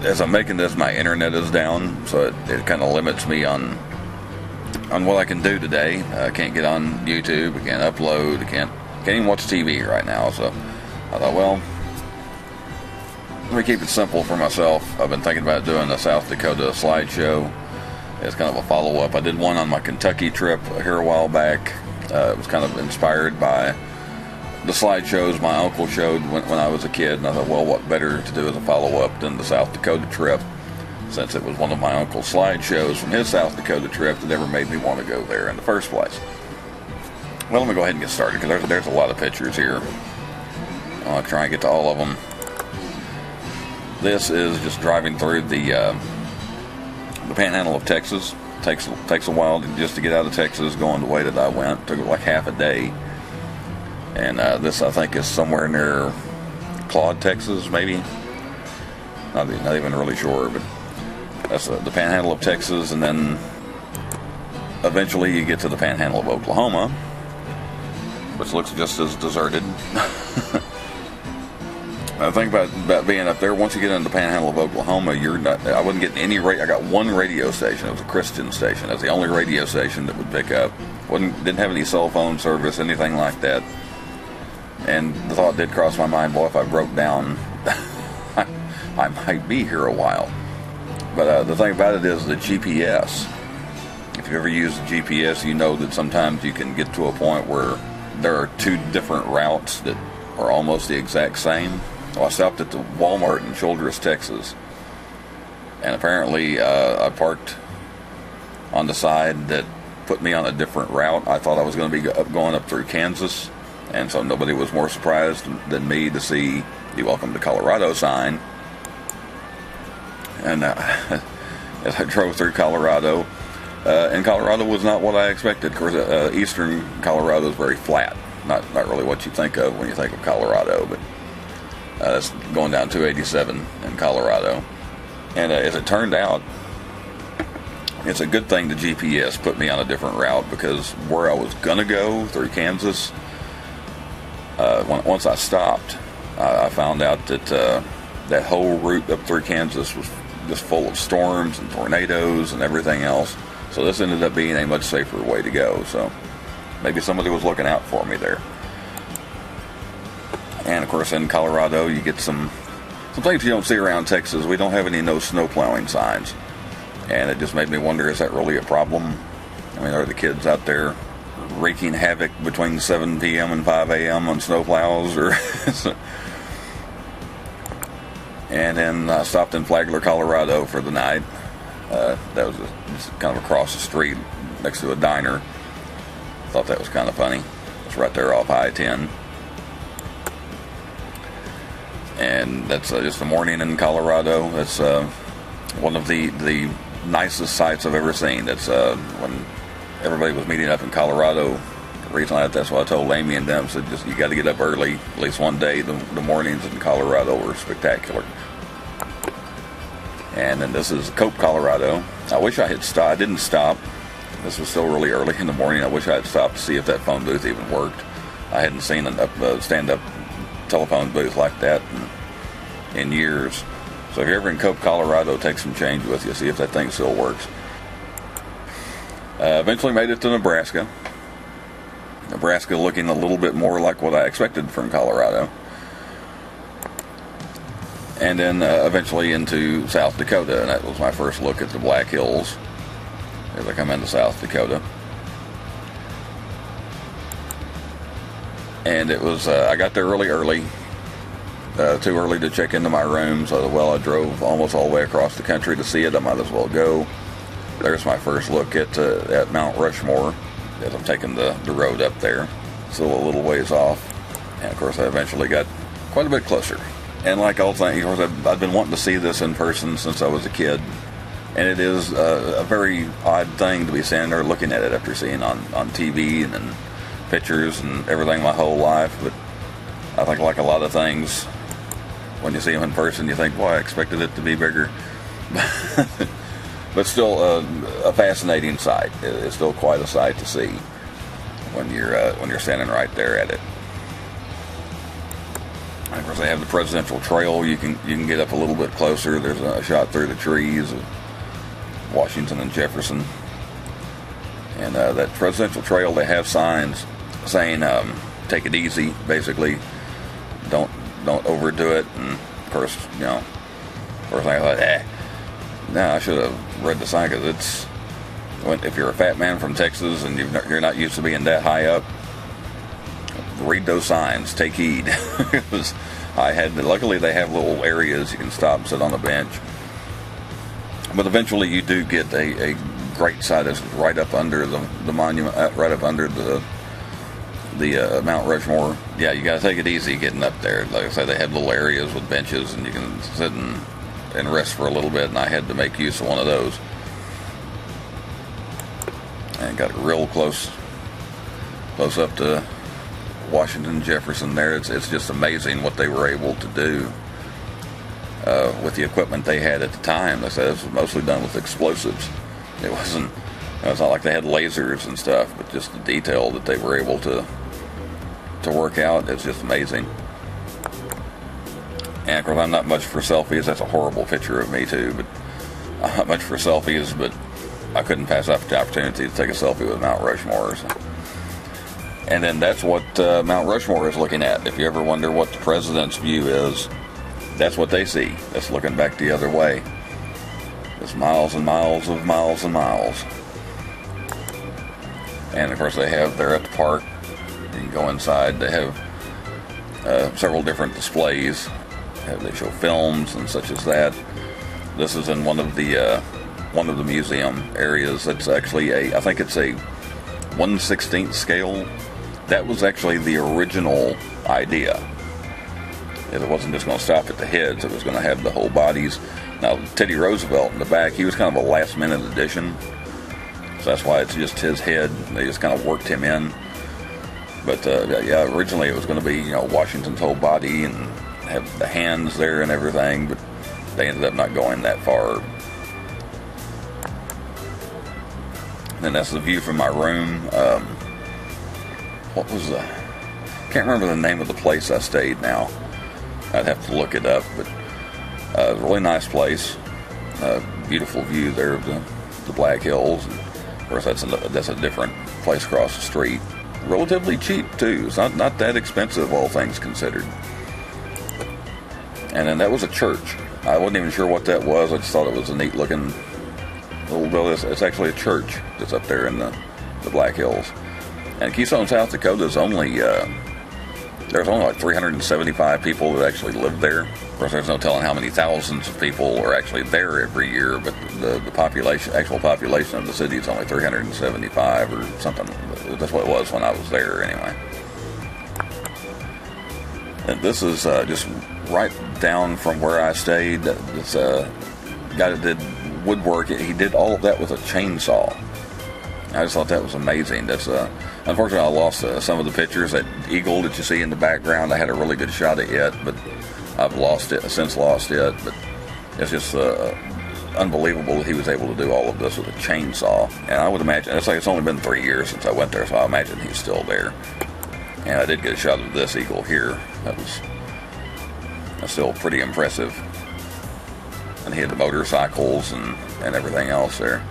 as I'm making this, my internet is down, so it kind of limits me on what I can do today. I can't get on YouTube, I can't upload, I can't even watch TV right now. So I thought, well, let me keep it simple for myself. I've been thinking about doing a South Dakota slideshow. It's kind of a follow-up. I did one on my Kentucky trip here a while back. It was kind of inspired by the slideshows my uncle showed when I was a kid, and I thought, well, what better to do as a follow-up than the South Dakota trip, since it was one of my uncle's slideshows from his South Dakota trip that never made me want to go there in the first place. Well, let me go ahead and get started, because there's a lot of pictures here. I'll try and get to all of them. This is just driving through the panhandle of Texas. Takes a while just to get out of Texas going the way that I went. Took like half a day. And this, I think, is somewhere near Claude, Texas, maybe. Not even really sure, but that's the panhandle of Texas, and then eventually you get to the panhandle of Oklahoma, which looks just as deserted. The thing about being up there, once you get into the panhandle of Oklahoma, I wasn't getting any I got one radio station. It was a Christian station. That's the only radio station that would pick up. Didn't have any cell phone service, anything like that. And the thought did cross my mind, boy, if I broke down, I might be here a while. But the thing about it is the GPS. If you ever use the GPS, you know that sometimes you can get to a point where there are two different routes that are almost the exact same. Well, I stopped at the Walmart in Childress, Texas, and apparently I parked on the side that put me on a different route. I thought I was going to be going up through Kansas, and so nobody was more surprised than me to see the Welcome to Colorado sign. And as I drove through Colorado, and Colorado was not what I expected. Of course, eastern Colorado is very flat. Not really what you think of when you think of Colorado, but that's going down 287 in Colorado. And as it turned out, it's a good thing the GPS put me on a different route, because where I was gonna go through Kansas, once I stopped, I found out that that whole route up through Kansas was just full of storms and tornadoes and everything else. So this ended up being a much safer way to go. So maybe somebody was looking out for me there. And of course, in Colorado, you get some things you don't see around Texas. We don't have any no snow plowing signs, and it just made me wonder: is that really a problem? I mean, are the kids out there wreaking havoc between 7 p.m. and 5 a.m. on snow plows? Or and then I stopped in Flagler, Colorado for the night. That was just kind of across the street next to a diner. Thought that was kind of funny. It's right there off I-10. And that's just a morning in Colorado. That's one of the nicest sights I've ever seen. That's when everybody was meeting up in Colorado. Recently, that's what I told Amy and them. Said, just you got to get up early, at least one day. The mornings in Colorado were spectacular. And then this is Cope, Colorado. I wish I had stopped. I didn't stop. This was still really early in the morning. I wish I had stopped to see if that phone booth even worked. I hadn't seen a stand-up telephone booth like that in years. So if you're ever in Cope, Colorado, take some change with you. See if that thing still works. Eventually made it to Nebraska. Nebraska looking a little bit more like what I expected from Colorado. And then eventually into South Dakota, and that was my first look at the Black Hills as I come into South Dakota. And it was, I got there really early, too early to check into my room, so well, I drove almost all the way across the country to see it. I might as well go. There's my first look at Mount Rushmore as I'm taking the road up there. Still a little ways off, and of course I eventually got quite a bit closer. And like all things, of course, I've been wanting to see this in person since I was a kid, and it is a very odd thing to be standing there looking at it after seeing on TV and pictures and everything my whole life. But I think, like a lot of things, when you see them in person, you think, boy, I expected it to be bigger. But still a fascinating sight. It's still quite a sight to see when you're standing right there at it. Of course, they have the presidential trail. You can get up a little bit closer. There's a shot through the trees of Washington and Jefferson. And that presidential trail, they have signs saying take it easy, basically. Don't overdo it. And of course, first thing I thought, I should have read the sign, because it's, if you're a fat man from Texas and you're not used to being that high up, read those signs. Take heed. Luckily they have little areas you can stop and sit on a bench. But eventually you do get a great sight. It's right up under the monument, right up under the Mount Rushmore. Yeah, you got to take it easy getting up there. Like I said, they have little areas with benches, and you can sit and rest for a little bit, and I had to make use of one of those. And got real close up to Washington and Jefferson there. It's just amazing what they were able to do with the equipment they had at the time. They said it was mostly done with explosives. It's not like they had lasers and stuff, but just the detail that they were able to work out. It's just amazing. And of course, I'm not much for selfies. That's a horrible picture of me too, but I'm not much for selfies, but I couldn't pass up the opportunity to take a selfie with Mount Rushmore. So. And then that's what Mount Rushmore is looking at. If you ever wonder what the president's view is, that's what they see. That's looking back the other way. It's miles and miles of miles and miles. And of course they're at the park. You can go inside. They have several different displays. They show films and such as that. This is in one of the museum areas. It's actually I think it's a 1/16 scale. That was actually the original idea. It wasn't just going to stop at the heads. It was going to have the whole bodies. Now, Teddy Roosevelt in the back, he was kind of a last-minute addition. So that's why it's just his head. They just kind of worked him in. But, originally it was going to be, Washington's whole body and have the hands there and everything. But they ended up not going that far. And that's the view from my room. Can't remember the name of the place I stayed now. I'd have to look it up, but really nice place. Beautiful view there of the Black Hills. And of course, that's a different place across the street. Relatively cheap too. It's not that expensive, all things considered. And then that was a church. I wasn't even sure what that was. I just thought it was a neat looking little building. It's actually a church that's up there in the Black Hills. And Keystone, South Dakota is there's only like 375 people that actually live there. Of course, there's no telling how many thousands of people are actually there every year, but the actual population of the city is only 375 or something. That's what it was when I was there anyway. And this is just right down from where I stayed. This guy that did woodwork, he did all of that with a chainsaw. I just thought that was amazing. That's unfortunately I lost some of the pictures. That eagle that you see in the background, I had a really good shot at it, but I've since lost it. But it's just unbelievable that he was able to do all of this with a chainsaw. And I would imagine it's only been 3 years since I went there, so I imagine he's still there. And I did get a shot of this eagle here. That's still pretty impressive. And he had the motorcycles and everything else there.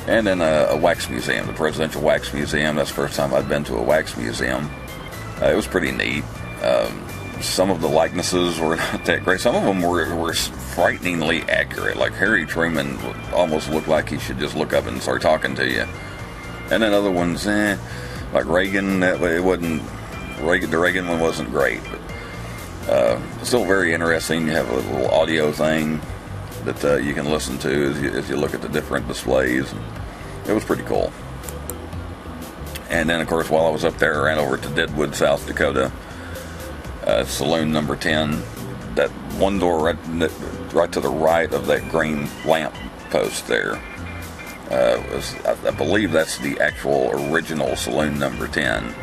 And then a wax museum, the Presidential Wax Museum. That's the first time I'd been to a wax museum. It was pretty neat. Some of the likenesses were not that great. Some of them were frighteningly accurate. Like Harry Truman almost looked like he should just look up and start talking to you. And then other ones, like Reagan, it wasn't. The Reagan one wasn't great, but still very interesting. You have a little audio thing that you can listen to as you look at the different displays. It was pretty cool. And then, of course, while I was up there, I ran over to Deadwood, South Dakota. Saloon number 10. That one door right to the right of that green lamp post there. I believe that's the actual original saloon number 10.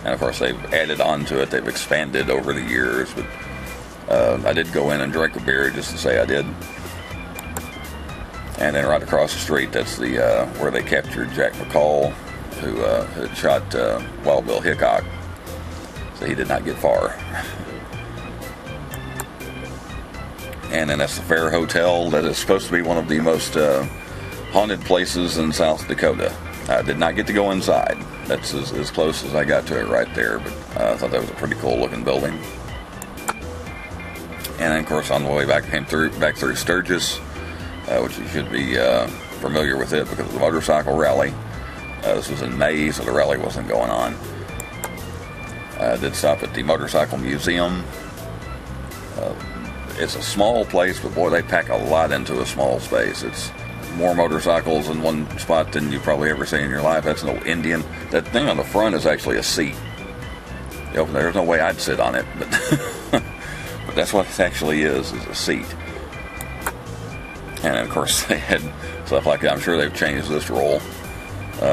And, of course, they've added on to it. They've expanded over the years. But I did go in and drink a beer just to say I did. And then right across the street, that's the where they captured Jack McCall, who had shot Wild Bill Hickok. so he did not get far. And then that's the Fair Hotel. That is supposed to be one of the most haunted places in South Dakota. I did not get to go inside. That's as close as I got to it right there, but I thought that was a pretty cool looking building. And then, of course, on the way back, came back through Sturgis, which you should be familiar with it because of the motorcycle rally. This was in May, so the rally wasn't going on. I did stop at the Motorcycle Museum. It's a small place, but boy, they pack a lot into a small space. It's more motorcycles in one spot than you've probably ever seen in your life. That's an old Indian. That thing on the front is actually a seat. There's no way I'd sit on it, but but that's what it actually is a seat. And of course, they had stuff like that. I'm sure they've changed this rule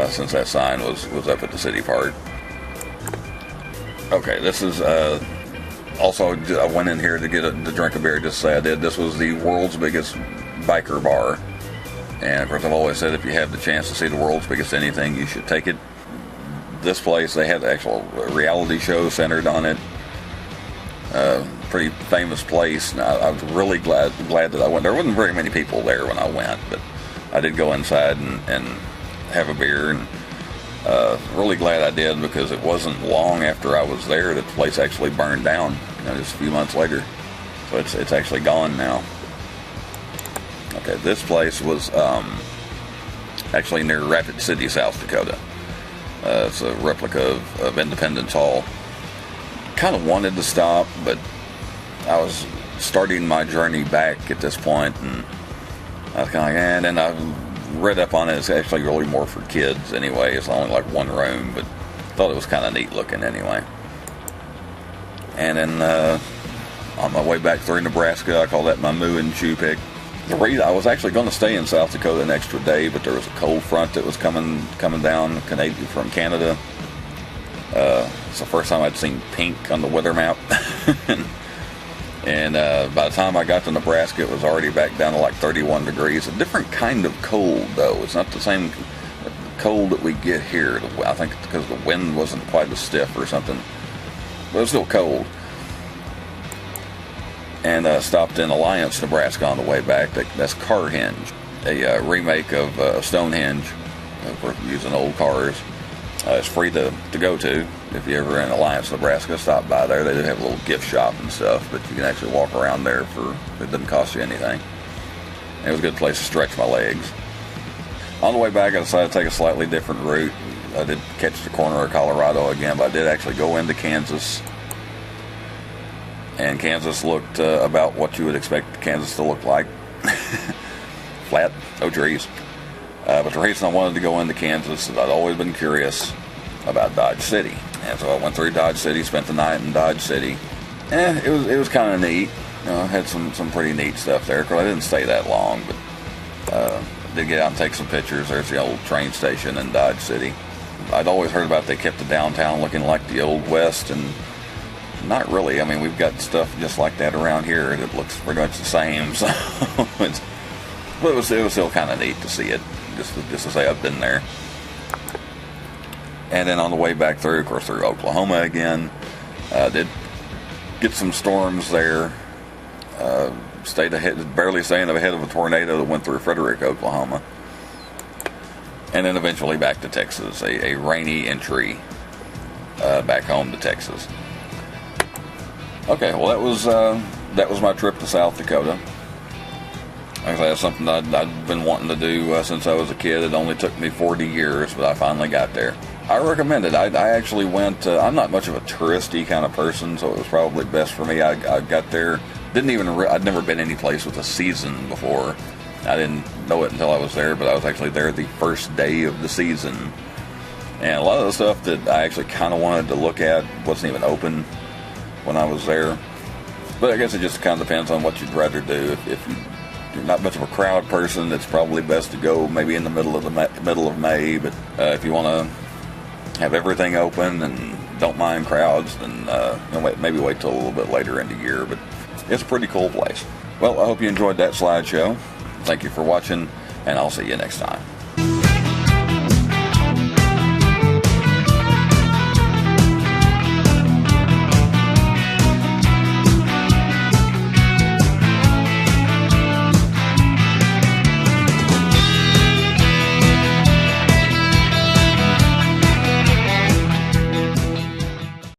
since that sign was up at the city park. Okay, this is also, I went in here to drink a beer, just to say I did. This was the world's biggest biker bar. And of course, I've always said if you have the chance to see the world's biggest anything, you should take it. This place, they had the actual reality show centered on it. Pretty famous place. And I was really glad that I went. There wasn't very many people there when I went, but I did go inside and have a beer. And really glad I did, because it wasn't long after I was there that the place actually burned down, just a few months later. So it's actually gone now. Okay, this place was actually near Rapid City, South Dakota. It's a replica of Independence Hall. Kind of wanted to stop, but I was starting my journey back at this point, and I was kind of like, and then I read up on it. It's actually really more for kids anyway. It's only like one room, but thought it was kind of neat looking anyway. And then on my way back through Nebraska, I call that my moo and chew pick. I was actually going to stay in South Dakota an extra day, but there was a cold front that was coming down from Canada. It's the first time I'd seen pink on the weather map. And by the time I got to Nebraska, it was already back down to like 31 degrees. A different kind of cold, though. It's not the same cold that we get here. I think it's because the wind wasn't quite as stiff or something. But it was still cold. And stopped in Alliance, Nebraska on the way back. That's Carhenge, a remake of Stonehenge. We're using old cars. It's free to go to. If you're ever in Alliance, Nebraska, stop by there. They do have a little gift shop and stuff, but you can actually walk around there it doesn't cost you anything. And it was a good place to stretch my legs. On the way back, I decided to take a slightly different route. I did catch the corner of Colorado again, but I did actually go into Kansas. And Kansas looked about what you would expect Kansas to look like. Flat, no trees. But the reason I wanted to go into Kansas is I'd always been curious about Dodge City. And so I went through Dodge City, spent the night in Dodge City. It was kind of neat. Had some pretty neat stuff there. Of course, I didn't stay that long, but did get out and take some pictures. There's the old train station in Dodge City. I'd always heard about they kept the downtown looking like the Old West, and not really. I mean, we've got stuff just like that around here that looks pretty much the same. So but it was still kind of neat to see it, just to say I've been there. And then on the way back through, of course, through Oklahoma again, did get some storms there. Stayed ahead, barely staying ahead of a tornado that went through Frederick, Oklahoma. And then eventually back to Texas, a rainy entry back home to Texas. Okay, well that was my trip to South Dakota. Like I said, that's something I'd been wanting to do since I was a kid. It only took me 40 years, but I finally got there. I recommend it. I actually went, I'm not much of a touristy kind of person, so it was probably best for me. I got there, I'd never been any place with a season before. I didn't know it until I was there, but I was actually there the first day of the season. And a lot of the stuff that I actually kind of wanted to look at wasn't even open when I was there. But I guess it just kind of depends on what you'd rather do. If you're not much of a crowd person, it's probably best to go maybe in the middle of May. But if you want to have everything open and don't mind crowds, then maybe wait till a little bit later in the year. But it's a pretty cool place. Well, I hope you enjoyed that slideshow. Thank you for watching, and I'll see you next time.